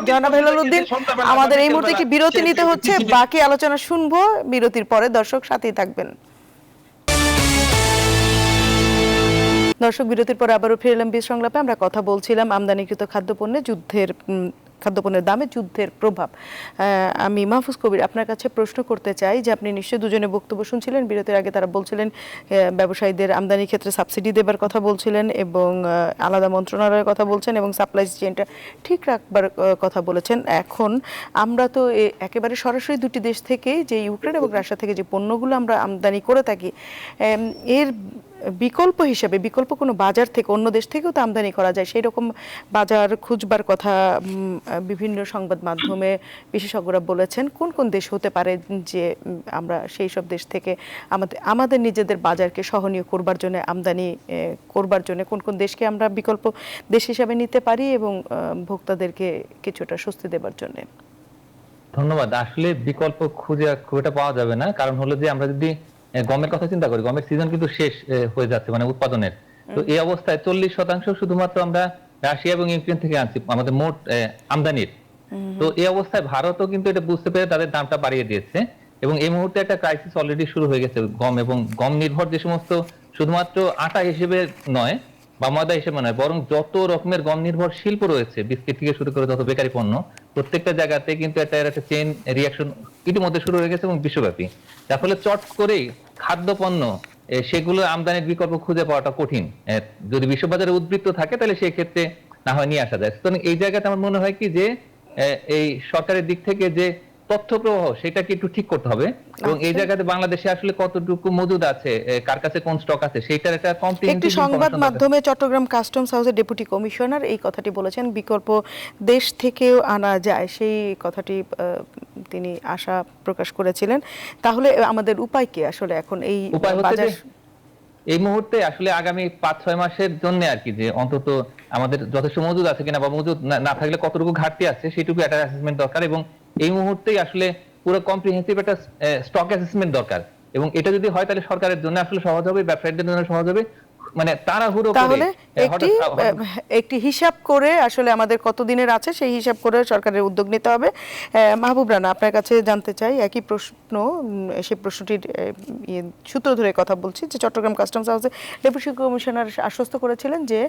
জনাব হেলাল উদ্দিন, আমাদের এই মুহূর্তে একটি বিরতি নিতে হচ্ছে, বাকি আলোচনা শুনবো বিরতির পরে। দর্শক সাথেই থাকবেন। দর্শক, বিরতির পর আবারও ফিরে এলাম বীজ সংলাপে। আমরা কথা বলছিলাম আমদানিকৃত খাদ্যপণ্যের দামে যুদ্ধের প্রভাব। আমি মাহফুজ কবির আপনার কাছে প্রশ্ন করতে চাই যে আপনি নিশ্চয়ই দুজনে বক্তব্য শুনছিলেন। বিরতির আগে তারা বলছিলেন ব্যবসায়ীদের আমদানির ক্ষেত্রে সাবসিডি দেবার কথা বলছিলেন এবং আলাদা মন্ত্রণালয়ের কথা বলছেন এবং সাপ্লাই চেইনটা ঠিক রাখবার কথা বলেছেন। এখন আমরা তো একেবারে সরাসরি দুটি দেশ থেকে, যে ইউক্রেন এবং রাশিয়া থেকে যে পণ্যগুলো আমরা আমদানি করে থাকি, এর বিকল্প হিসেবে বিকল্প কোনো বাজার থেকে অন্য দেশ থেকেও তো আমদানি করা যায়, সেই রকম বাজার খুঁজবার কথা বিভিন্ন সংবাদ মাধ্যমে বিশেষজ্ঞরা বলেছেন। কোন কোন দেশ হতে পারে যে আমরা সেই সব দেশ থেকে আমাদের নিজেদের বাজারকে সহনীয় করবার জন্য, আমদানি করবার জন্য কোন কোন দেশকে আমরা বিকল্প দেশ হিসাবে নিতে পারি এবং ভোক্তাদেরকে কিছুটা স্বস্তি দেবার জন্য? ধন্যবাদ। আসলে বিকল্প খুঁজে খুব একটা পাওয়া যাবে না, কারণ হলো যে আমরা যদি গমের কথা চিন্তা করি, গমের সিজন কিন্তু শেষ হয়ে যাচ্ছে, মানে উৎপাদনের। তো এই অবস্থায় 40% শুধুমাত্র আমরা রাশিয়া এবং ইউক্রেন থেকে আনছি আমাদের মোট আমদানির। তো এই অবস্থায় ভারতও কিন্তু এটা বুঝতে পেরে তাদের দামটা বাড়িয়ে দিয়েছে এবং এই মুহূর্তে একটা ক্রাইসিস অলরেডি শুরু হয়ে গেছে গম এবং গম নির্ভর যে সমস্ত, শুধুমাত্র আটা হিসেবে নয় বা ময়দা হিসেবে নয়, বরং যত রকমের গম নির্ভর শিল্প রয়েছে, বিস্কিট থেকে শুরু করে যত বেকারি পণ্য, প্রত্যেকটা জায়গাতে কিন্তু একটা চেইন রিয়াকশন ইতিমধ্যে শুরু হয়ে গেছে এবং বিশ্বব্যাপী। যার ফলে চট করেই খাদ্য পণ্য সেগুলো আমদানির বিকল্প খুঁজে পাওয়াটা কঠিন। যদি বিশ্ববাজারে উদ্বৃত্ত থাকে তাহলে সেই ক্ষেত্রে না হয় নিয়ে আসা যায়। সুতরাং এই জায়গাতে আমার মনে হয় কি যে এই সরকারের দিক থেকে যে তথ্য প্রবাহ সেটাকে একটু ঠিক করতে হবে এবং এই জায়গাতে বাংলাদেশে আসলে কতটুকু মজুদ আছে, কার কাছে কোন স্টক আছে, সেইটার একটা একটি সংবাদ মাধ্যমে চট্টগ্রাম কাস্টমস হাউসের ডেপুটি কমিশনার এই কথাটি বলেছেন, বিকল্প দেশ থেকেও আনা যায়, সেই কথাটি তিনি আশা প্রকাশ করেছিলেন। তাহলে আমাদের উপায় কি আসলে এখন এই বাজার? এই মুহূর্তে আসলে আগামী 5-6 মাসের জন্য আর কি, যে অন্তত আমাদের যথেষ্ট মজুদ আছে কিনা বা মজুদ না থাকলে কতটুকু ঘাটতি আছে সেটুকু একটা অ্যাসেসমেন্ট দরকার এবং এই মুহূর্তেই আসলে পুরো কম্প্রিহেন্সিভ একটা স্টক অ্যাসেসমেন্ট দরকার এবং এটা যদি হয় তাহলে সরকারের জন্য আসলে সহজ হবে, ব্যবসায়ীদের জন্য সহজ হবে। মানে তাড়াহুড়ো করে তাহলে একটি হিসাব করে আসলে আমাদের কত দিনের আছে সেই হিসাব করে সরকারের উদ্যোগ নিতে হবে। মাহবুব রানা, আপনার কাছে জানতে চাই একই প্রশ্ন, সেই প্রশ্নটির সূত্র ধরে কথা বলছি যে চট্টগ্রাম কাস্টমস হাউসে ডেপুটি কমিশনার আশ্বস্ত করেছিলেন যে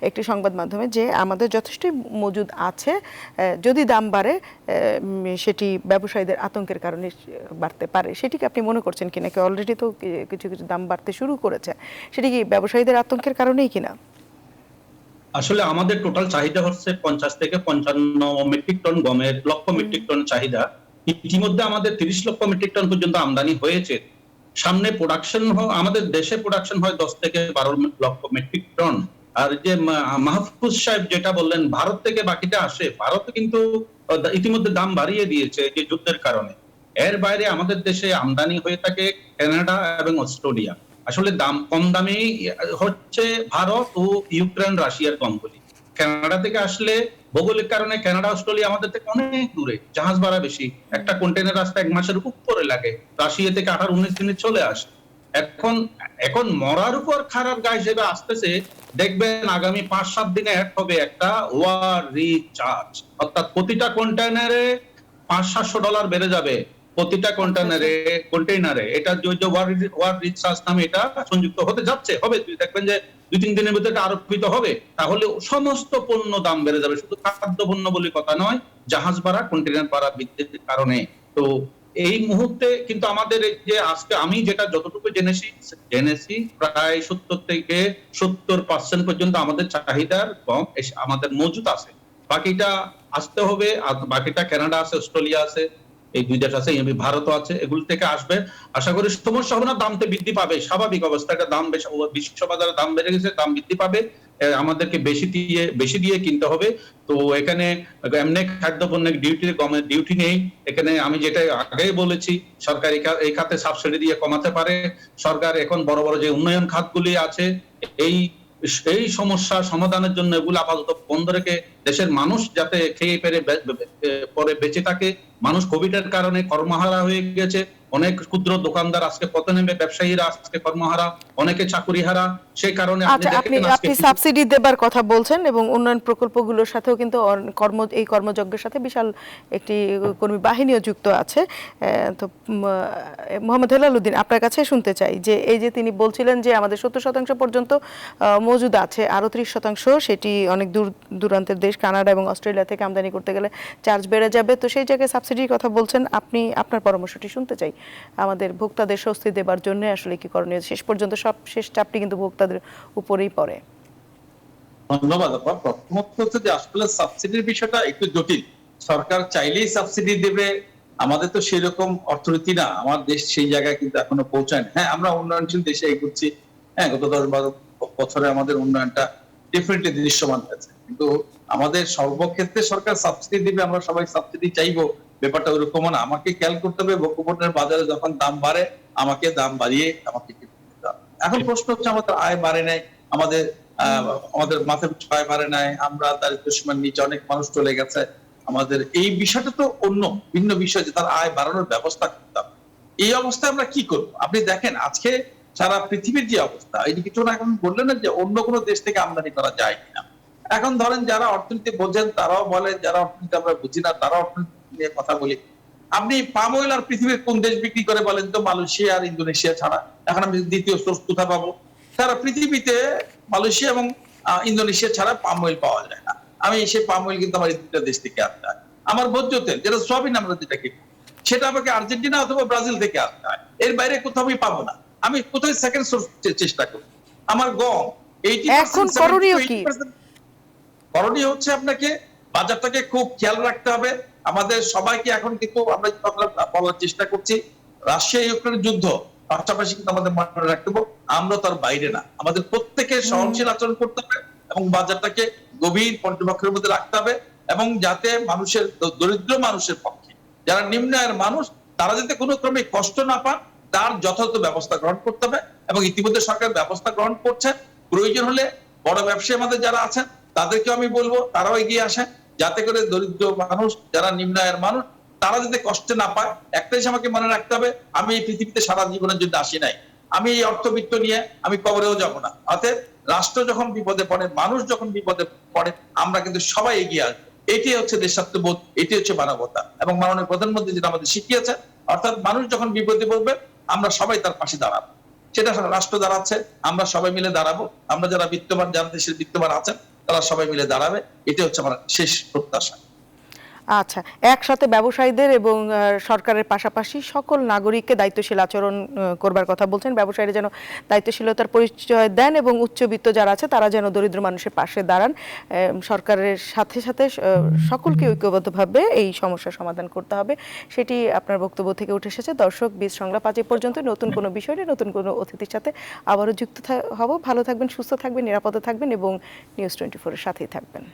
একটি সংবাদ মাধ্যমে যে আমাদের যথেষ্টই মজুদ আছে, যদি দাম বাড়ে সেটি ব্যবসায়ীদের আতঙ্কের কারণে বাড়তে পারে। সেটিকে আপনি মনে করছেন কিনা? অলরেডি তো কিছু কিছু দাম বাড়তে শুরু করেছে, সেটি কি ব্যবসায়ীদের আতঙ্কের কারণেই কিনা? আসলে আমাদের টোটাল চাহিদা হচ্ছে 50 থেকে 55 মেট্রিক টন গমের, লক্ষ মেট্রিক টন চাহিদা। ইতিমধ্যে আমাদের 30 লক্ষ মেট্রিক টন পর্যন্ত আমদানি হয়েছে। সামনে প্রোডাকশন আমাদের দেশে প্রোডাকশন হয় 10 থেকে 12 লক্ষ মেট্রিক টন। আর যে মাহফুজ সাহেব যেটা বললেন ভারত থেকে বাকিটা আসে, ভারত কিন্তু ইতিমধ্যে দাম বাড়িয়ে দিয়েছে যে যুদ্ধের কারণে। এর বাইরে আমাদের দেশে আমদানি হয়ে থাকে কানাডা এবং অস্ট্রেলিয়া। আসলে কম দামে হচ্ছে ভারত ও ইউক্রেন রাশিয়ার গমগুলি। কানাডা থেকে আসলে ভৌগোলিক কারণে কানাডা অস্ট্রেলিয়া আমাদের থেকে অনেক দূরে, জাহাজ ভাড়া বেশি, একটা কন্টেনার রাস্তা 1 মাসের উপরে লাগে, রাশিয়া থেকে 18-19 দিনে চলে আসে। এখন মরার উপর খারাপ গা হিসেবে আসতেছে, দেখবেন আগামী 5-7 দিনে অ্যাড হবে একটা ওয়ার রিচার্জ, অর্থাৎ প্রতিটা কন্টেনারে $500-700 বেড়ে যাবে প্রতিটা কন্টেইনারে। এটা ওয়ার রিচার্জ নামে এটা সংযুক্ত হতে যাচ্ছে, হবে, দেখবেন যে 2-3 দিনের ভিতরে আরোপিত হবে। তাহলে সমস্ত পণ্য দাম বেড়ে যাবে, শুধু খাদ্য পণ্য বলে কথা নয়, জাহাজ ভাড়া, কন্টেইনার ভাড়া বৃদ্ধির কারণে। তো এই মুহূর্তে কিন্তু আমাদের যে আজকে আমি যেটা যতটুকু জেনেছি প্রায় 70% পর্যন্ত আমাদের চাহিদার গম আমাদের মজুদ আছে। বাকিটা আসতে হবে, আর বাকিটা কানাডা আছে, অস্ট্রেলিয়া আছে, এই 2 দেশ আছে, ভারতও আছে, এগুলো থেকে আসবে। আশা করি সমস্যা হবে না, দামতে বৃদ্ধি পাবে, স্বাভাবিক অবস্থা। এটা দাম বেশি, বিশ্ববাজারে দাম বেড়ে গেছে, দাম বৃদ্ধি পাবে, আমাদেরকে বেশি দিয়ে কিনতে হবে। তো এখানে এমনি খাদ্য পণ্যের গমের ডিউটি নেই এখানে। আমি যেটা আগেই বলেছি, সরকার এই খাতে সাবসিডি দিয়ে কমাতে পারে। সরকার এখন বড় বড় যে উন্নয়ন খাতগুলি আছে, এই সমস্যা সমাধানের জন্য এগুলো আপাতত বন্ধ রেখে দেশের মানুষ যাতে খেয়ে পরে বেঁচে থাকে। মানুষ কোভিড এর কারণে কর্মহারা হয়ে গেছে, অনেক ক্ষুদ্র দোকানদার আজকে পথে নেমে, ব্যবসায়ীরা আজকে কর্মহারা, অনেকে চাকুরিহারা। সেই কারণে আচ্ছা, আপনি সাবসিডি দেবার কথা বলছেন এবং উন্নয়ন প্রকল্পগুলোর সাথেও কিন্তু এই কর্মযজ্ঞের সাথে বিশাল একটি কর্মী বাহিনীও যুক্ত আছে। তো মোহাম্মদ হেলালুদ্দিন, আপনার কাছে শুনতে চাই যে এই যে তিনি বলছিলেন যে আমাদের 70% পর্যন্ত মজুদ আছে, আরো 30% সেটি অনেক দূর দূরান্তের দেশ কানাডা এবং অস্ট্রেলিয়া থেকে আমদানি করতে গেলে চার্জ বেড়ে যাবে, তো সেই জায়গায় সাবসিডির কথা বলছেন। আপনার পরামর্শটি শুনতে চাই। আমাদের ভোক্তাদের স্বস্তি দেবার জন্য আসলে কি করণীয়? শেষ পর্যন্ত সব শেষ চাপটি কিন্তু ভোক্তাদের উপরেই পড়ে। ধন্যবাদ আপা। প্রথমত হচ্ছে যে আসলে সাবসিডির বিষয়টা একটু জটিল। সরকার চাইলেই সাবসিডি দেবে, আমাদের তো সেরকম অর্থনীতি না, আমার দেশ সেই জায়গায় কিন্তু এখনো পৌঁছায় না। হ্যাঁ, আমরা উন্নয়নশীল দেশে এগোচ্ছি, হ্যাঁ, গত 10-12 বছরে আমাদের উন্নয়নটা ডেফিনেটলি দৃশ্যমান হয়েছে, কিন্তু আমাদের সর্বক্ষেত্রে সরকার সাবসিডি দিবে, আমরা সবাই সাবসিডি চাইবো, ব্যাপারটা ওরকম না। আমাকে খেয়াল করতে হবে ভোগ্যপণ্যের বাজারে যখন দাম বাড়ে আমাকে দাম বাড়িয়ে আমাকে কিনতে হবে। এখন প্রশ্ন হচ্ছে আমাদের আয় বাড়ে নাই, আমাদের মাথার আয় বাড়ে নাই, আমরা দারিদ্র্য সীমার নিচে অনেক মানুষ চলে গেছে। আমাদের এই বিষয়টা তো অন্য ভিন্ন বিষয় যে তার আয় বাড়ানোর ব্যবস্থা করতে হবে। এই অবস্থায় আমরা কি করবো? আপনি দেখেন আজকে সারা পৃথিবীর যে অবস্থা, এই যে কিছু না এখন বললেন না যে অন্য কোনো দেশ থেকে আমদানি করা যায় কিনা। এখন ধরেন যারা অর্থনীতি বোঝেন তারাও বলে, যারা অর্থনীতি আমরা বুঝি না তারা অর্থনীতি নিয়ে কথা বলি। আপনি পাম অয়েল আর পৃথিবীর কোন দেশ বিক্রি করে বলেন তো? মালয়েশিয়া আর ইন্দোনেশিয়া ছাড়া। এখন আমি দ্বিতীয় সোর্স কোথায় পাবো? সারা পৃথিবীতে মালয়েশিয়া এবং ইন্দোনেশিয়া ছাড়া পাম অয়েল পাওয়া যায় না। আমি সেই পাম অয়েল কিন্তু আমার এই দুটা দেশ থেকে আসতে হয়। আমার ভোজ্য তেল যেটা সয়াবিন আমরা যেটা কিনি সেটা আমাকে আর্জেন্টিনা অথবা ব্রাজিল থেকে আসতে হয়, এর বাইরে কোথাও আমি পাবো না। আমি কোথায় সেকেন্ড সোর্স চেষ্টা করি? আমার গম 80% করণীয় হচ্ছে আপনাকে বাজারটাকে খুব খেয়াল রাখতে হবে। আমাদের সবাইকে এখন কিন্তু আমরা বলার চেষ্টা করছি রাশিয়া ইউক্রেনের যুদ্ধ, পাশাপাশি কিন্তু আমাদের মনে রাখতে হবে আমরা তার বাইরে না। আমাদের প্রত্যেকের সহনশীল আচরণ করতে হবে এবং বাজারটাকে গভীর পর্যবেক্ষণের মধ্যে রাখতে হবে, এবং যাতে মানুষের, দরিদ্র মানুষের পক্ষে যারা নিম্ন আয়ের মানুষ, তারা যাতে কোনো ক্রমে কষ্ট না পান তার যথাযথ ব্যবস্থা গ্রহণ করতে হবে। এবং ইতিমধ্যে সরকার ব্যবস্থা গ্রহণ করছে। প্রয়োজন হলে বড় ব্যবসায়ী আমাদের যারা আছেন তাদেরকেও আমি বলবো তারাও এগিয়ে আসেন, যাতে করে দরিদ্র মানুষ, যারা নিম্ন আয়ের মানুষ, তারা যাতে কষ্ট না পায়। একটাই আমাকে মনে রাখতে হবে, আমি এই পৃথিবীতে সারা জীবনের জন্য আসি নাই, আমি এই অর্থবিত্ত নিয়ে আমি কবরেও যাব না। অতএব রাষ্ট্র যখন বিপদে পড়ে, মানুষ যখন বিপদে পড়ে, আমরা কিন্তু সবাই এগিয়ে আসবো। এটি হচ্ছে দেশাত্মবোধ, এটি হচ্ছে মানবতা। এবং মাননীয় প্রধানমন্ত্রী যেটা আমাদের শিখিয়েছে, অর্থাৎ মানুষ যখন বিপদে পড়বে আমরা সবাই তার পাশে দাঁড়াবো। সেটা রাষ্ট্র দাঁড়াচ্ছে, আমরা সবাই মিলে দাঁড়াবো। আমরা যারা বিত্তবান, যারা দেশের বিত্তবান আছেন তারা সবাই মিলে দাঁড়াবে, এটা হচ্ছে আমার শেষ প্রত্যাশা। আচ্ছা, একসাথে ব্যবসায়ীদের এবং সরকারের পাশাপাশি সকল নাগরিককে দায়িত্বশীল আচরণ করবার কথা বলছেন। ব্যবসায়ীরা যেন দায়িত্বশীলতার পরিচয় দেন এবং উচ্চবিত্ত যারা আছে তারা যেন দরিদ্র মানুষের পাশে দাঁড়ান। সরকারের সাথে সাথে সকলকে ঐক্যবদ্ধভাবে এই সমস্যার সমাধান করতে হবে, সেটি আপনার বক্তব্য থেকে উঠে এসেছে। দর্শক, বীজ সংলাপ আজ পর্যন্ত। নতুন কোনো বিষয় নিয়ে নতুন কোনো অতিথির সাথে আবারও যুক্ত হব। ভালো থাকবেন, সুস্থ থাকবেন, নিরাপদে থাকবেন এবং নিউজ 24-এর সাথেই থাকবেন।